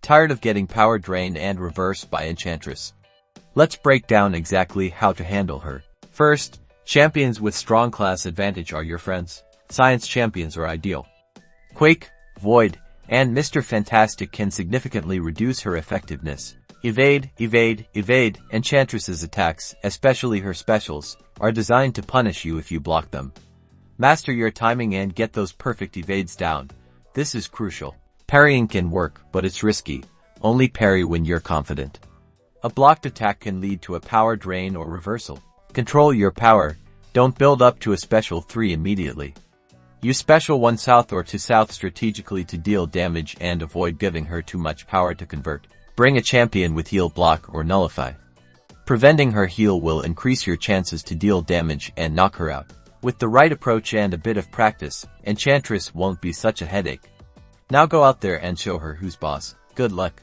Tired of getting power drained and reversed by Enchantress? Let's break down exactly how to handle her. First, champions with strong class advantage are your friends. Science champions are ideal. Quake, Void, and Mr. Fantastic can significantly reduce her effectiveness. Evade, evade, evade. Enchantress's attacks, especially her specials, are designed to punish you if you block them. Master your timing and get those perfect evades down. This is crucial. Parrying can work, but it's risky. Only parry when you're confident. A blocked attack can lead to a power drain or reversal. Control your power. Don't build up to a special 3 immediately. Use special 1 south or 2 south strategically to deal damage and avoid giving her too much power to convert. Bring a champion with heal block or nullify. Preventing her heal will increase your chances to deal damage and knock her out. With the right approach and a bit of practice, Enchantress won't be such a headache. Now go out there and show her who's boss. Good luck.